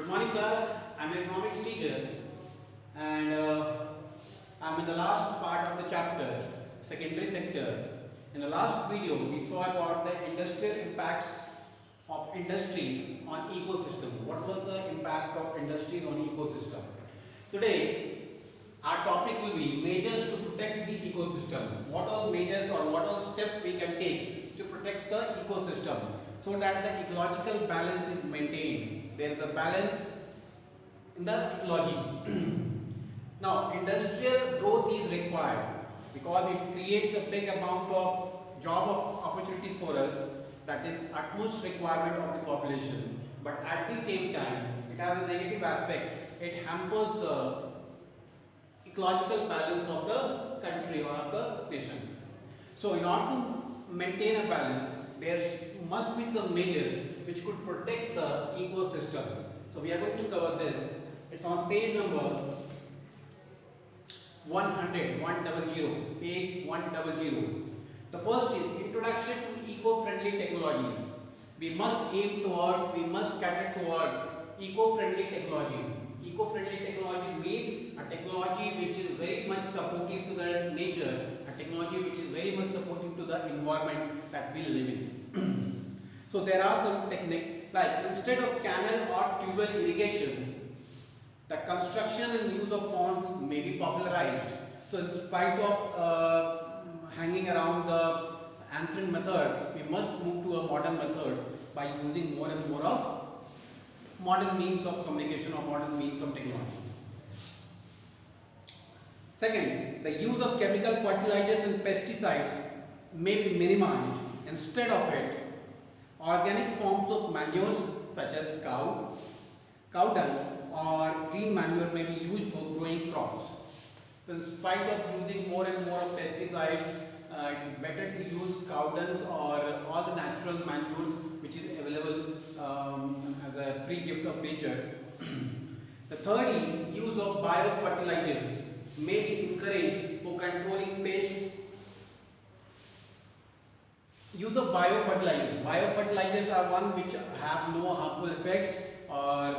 morning class. I'm an economics teacher and I'm in the last part of the chapter, secondary sector. In the last video, we saw about the industrial impacts of industries on ecosystem. What was the impact of industries on ecosystem? Today, our topic will be measures to protect the ecosystem. What all measures or what all steps we can take to protect the ecosystem so that the ecological balance is maintained. There is a balance in the ecology. Now, industrial growth is required because it creates a big amount of job opportunities for us. That is utmost requirement of the population. But at the same time, it has a negative aspect. It hampers the ecological balance of the country or of the nation. So, in order to maintain a balance, there must be some measures which could protect the ecosystem. So, we are going to cover this. It's on page number 100, page 100. The first is introduction to eco-friendly technologies. We must cater towards eco-friendly technologies. Eco-friendly technologies means a technology which is very much supportive to the nature, a technology which is very much supportive to the environment that we live in. So there are some techniques like instead of canal or tubewell irrigation, the construction and use of ponds may be popularized. So in spite of hanging around the ancient methods, we must move to a modern method by using more and more of modern means of communication or modern means of technology. Second, the use of chemical fertilizers and pesticides may be minimized. Instead of it, organic forms of manures such as cow dung or green manure may be used for growing crops. So in spite of using more and more of pesticides, it's better to use cow dung or all the natural manures which is available as a free gift of nature. The third is use of biofertilizers may be encouraged for controlling pests. Use of biofertilizers. Biofertilizers are one which have no harmful effects or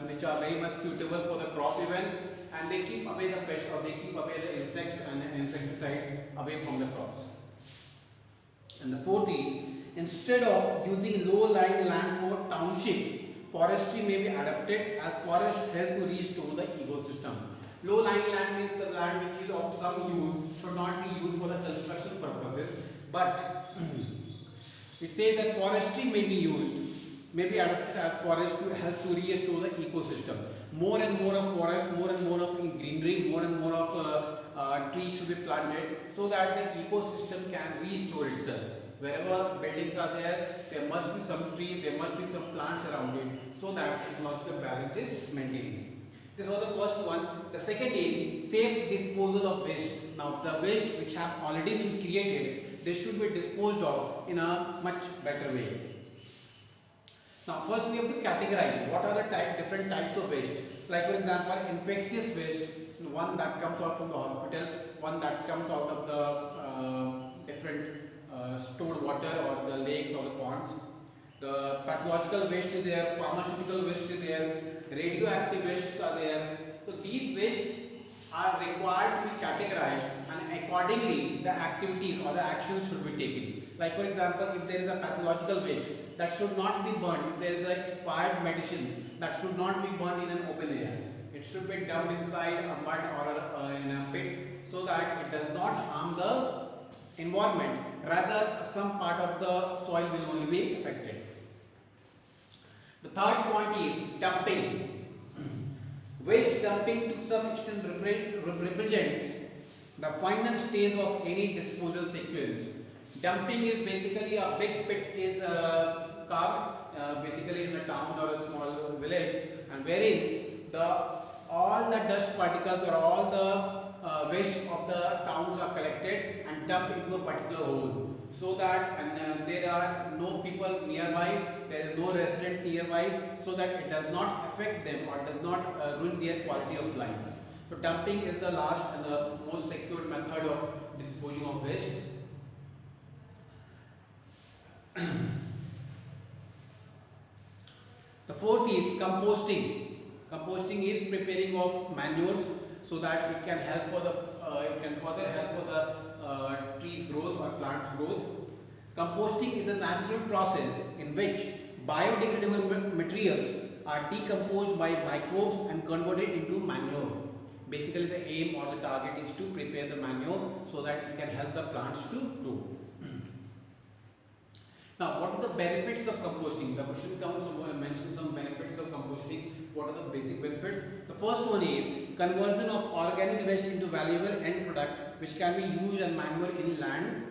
which are very much suitable for the crop even, and they keep away the pests or they keep away the insects and insecticides away from the crops. And the fourth is instead of using low-lying land for township, forestry may be adapted as forests help to restore the ecosystem. Low-lying land means the land which is of some use, should not be used for the construction purposes, but it says that forestry may be used, may be adapted as forest to help to restore the ecosystem. More and more of forest, more and more of greenery, more and more of trees should be planted so that the ecosystem can restore itself. Wherever buildings are there, there must be some trees, there must be some plants around it so that ecological balance is maintained. This was the first one. The second is safe disposal of waste. Now the waste which have already been created, they should be disposed of in a much better way. Now first we have to categorize what are the different types of waste. Like for example, infectious waste, one that comes out from the hospital, one that comes out of the different stored water or the lakes or the ponds. The pathological waste is there, pharmaceutical waste is there, radioactive wastes are there. So these wastes are required to be categorized and accordingly the activities or the actions should be taken. Like for example, if there is a pathological waste, that should not be burned. If there is an expired medicine, that should not be burned in an open air. It should be dumped inside a mud or in a pit so that it does not harm the environment. Rather, some part of the soil will only be affected. The third point is dumping. Waste dumping to some extent represents the final stage of any disposal sequence. Dumping is basically a big pit is carved basically in a town or a small village, and wherein all the dust particles or all the waste of the towns are collected and dumped into a particular hole, so that there are no people nearby, there is no resident nearby, so that it does not affect them or does not ruin their quality of life. So dumping is the last and the most secure method of disposing of waste. The fourth is composting. Composting is preparing of manures so that it can help for the it can further help for the trees growth or plants growth. Composting is a natural process in which biodegradable materials are decomposed by microbes and converted into manure. Basically, the aim or the target is to prepare the manure so that it can help the plants to grow. Now, what are the benefits of composting? The question comes to mention some benefits of composting. What are the basic benefits? The first one is conversion of organic waste into valuable end product which can be used as manure in land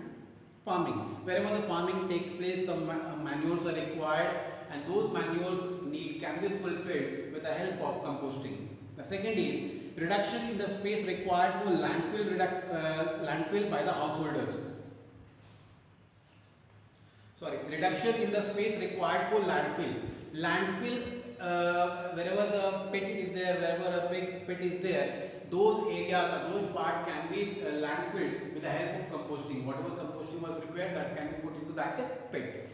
farming. Wherever the farming takes place, some manures are required, and those manures can be fulfilled with the help of composting. The second is reduction in the space required for landfill by the householders. Reduction in the space required for landfill. Wherever the pit is there, wherever a big pit is there, those areas, those parts can be landfilled with the help of composting. Whatever composting was prepared, that can be put into that pit.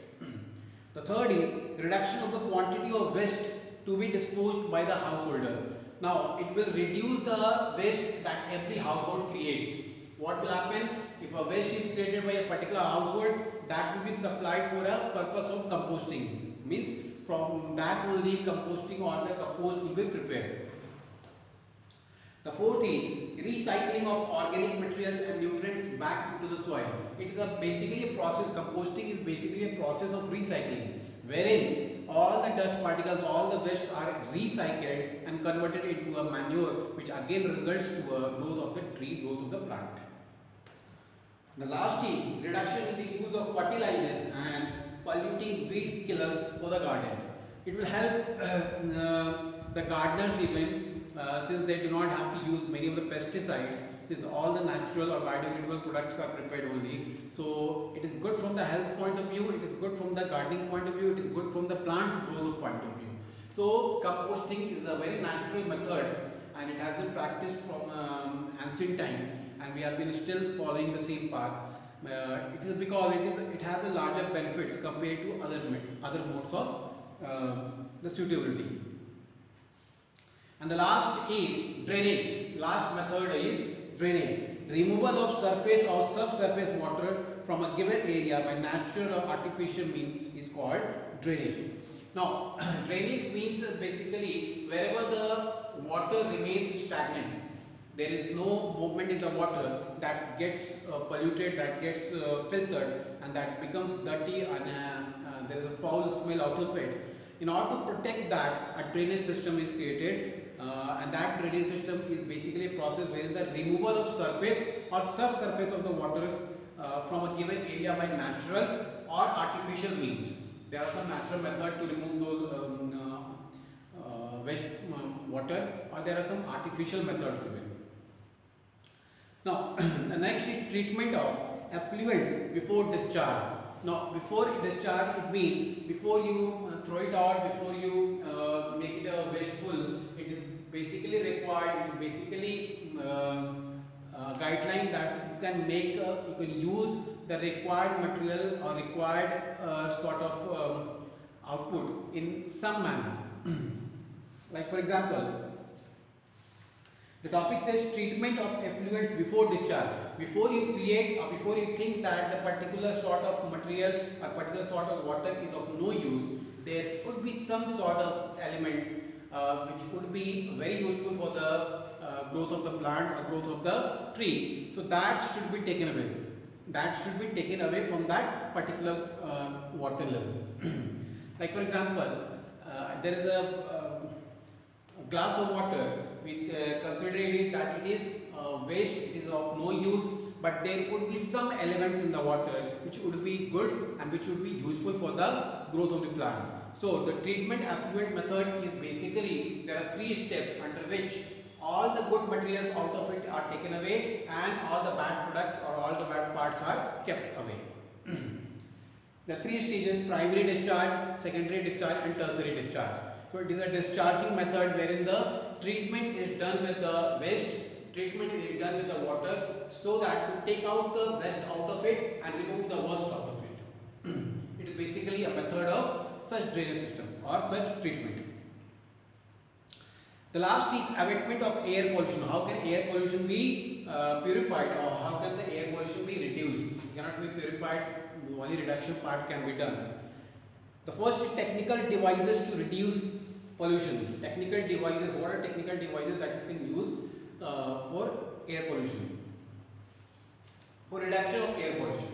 The third is reduction of the quantity of waste to be disposed by the householder. Now, it will reduce the waste that every household creates. What will happen? If a waste is created by a particular household, that will be supplied for a purpose of composting. Means from that only composting or the compost will be prepared. The fourth is recycling of organic materials and nutrients back into the soil. It is basically a process. Composting is basically a process of recycling, wherein all the dust particles, all the waste are recycled and converted into a manure, which again results to a growth of the tree, growth of the plant. The last is reduction in the use of fertilizers and polluting weed killers for the garden. It will help the gardeners even since they do not have to use many of the pesticides, since all the natural or biodegradable products are prepared only. So it is good from the health point of view, it is good from the gardening point of view, it is good from the plant's growth point of view. So composting is a very natural method, and it has been practiced from ancient times, and we have been still following the same path. It is because it has a larger benefits compared to other modes of the suitability. And the last is drainage. Last method is drainage. Removal of surface or subsurface water from a given area by natural or artificial means is called drainage. Now, drainage means basically wherever the water remains stagnant, there is no movement in the water, that gets polluted, that gets filtered, and that becomes dirty, and there is a foul smell out of it. In order to protect that, a drainage system is created. And that drainage system is basically a process wherein the removal of surface or subsurface of the water from a given area by natural or artificial means. There are some natural methods to remove those waste water, or there are some artificial methods even. Now, the next is treatment of effluents before discharge. Now, before discharge, it means before you throw it out, before you make it a wasteful, it is basically required, it is basically guideline that you can make, you can use the required material or required sort of output in some manner. Like for example, the topic says treatment of effluents before discharge. Before you create or before you think that the particular sort of material or particular sort of water is of no use, there could be some sort of elements which could be very useful for the growth of the plant or growth of the tree. So that should be taken away. That should be taken away from that particular water level. Like for example, there is a glass of water. We consider it that it is waste, it is of no use, but there could be some elements in the water which would be good and which would be useful for the growth of the plant. So the treatment effluent method is basically, there are 3 steps under which all the good materials out of it are taken away and all the bad products or all the bad parts are kept away. The 3 stages: primary discharge, secondary discharge and tertiary discharge. So it is a discharging method wherein the treatment is done with the waste, treatment is done with the water, so that to take out the rest out of it and remove the worst out of it. It is basically a method of such drainage system or such treatment. The last is abatement of air pollution. How can air pollution be purified, or how can the air pollution be reduced? It cannot be purified, only reduction part can be done. The first is technical devices to reduce pollution. Technical devices, what are technical devices that you can use for air pollution? For reduction of air pollution.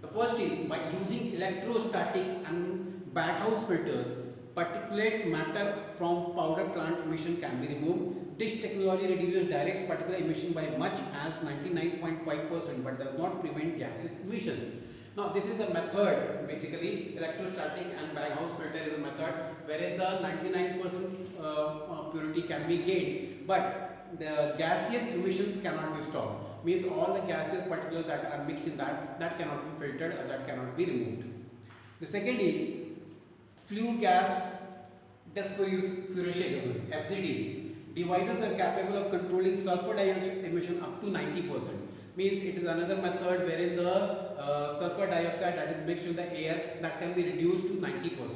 The first is by using electrostatic and baghouse filters, particulate matter from powder plant emission can be removed. This technology reduces direct particulate emission by much as 99.5% but does not prevent gaseous emission. Now this is a method, basically electrostatic and baghouse filter is a method wherein the 99% purity can be gained, but the gaseous emissions cannot be stopped. Means all the gaseous particles that are mixed in that cannot be filtered or that cannot be removed. The second is flue gas desulfurization, FGD. Devices are capable of controlling sulfur dioxide emission up to 90%. Means it is another method wherein the sulfur dioxide that is mixed in the air that can be reduced to 90%.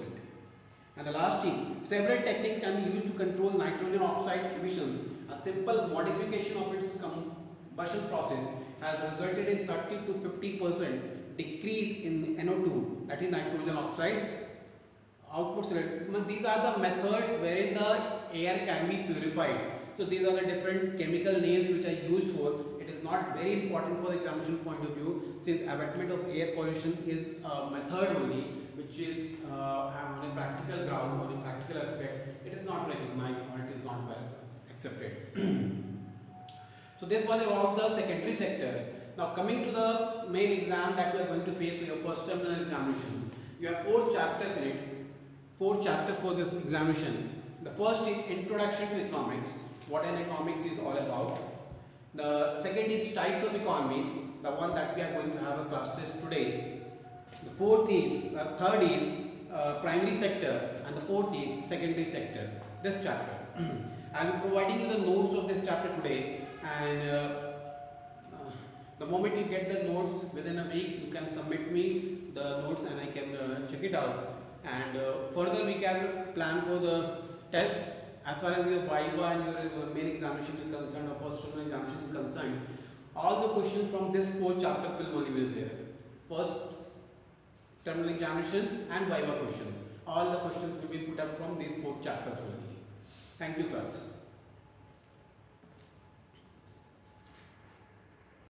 And the last thing, several techniques can be used to control nitrogen oxide emissions. A simple modification of its combustion process has resulted in 30 to 50% decrease in NO2, that is nitrogen oxide output. These are the methods wherein the air can be purified. So these are the different chemical names which are used for. It is not very important for the examination point of view, since abatement of air pollution is a method only which is on a practical ground, on a practical aspect. It is not recognized or it is not well accepted. So this was about the secondary sector. Now coming to the main exam that we are going to face for your first terminal examination. You have 4 chapters in it. 4 chapters for this examination. The first is Introduction to Economics, what an economics is all about. The second is Types of Economies, the one that we are going to have a class test today. The third is Primary Sector, and the fourth is Secondary Sector, this chapter. I will be providing you the notes of this chapter today, and the moment you get the notes within a week, you can submit me the notes and I can check it out. And further we can plan for the test. As far as your Viva and your main examination is concerned, or first terminal examination is concerned, all the questions from this 4 chapters will only be there. First terminal examination and Viva questions. All the questions will be put up from these 4 chapters only. Thank you, class.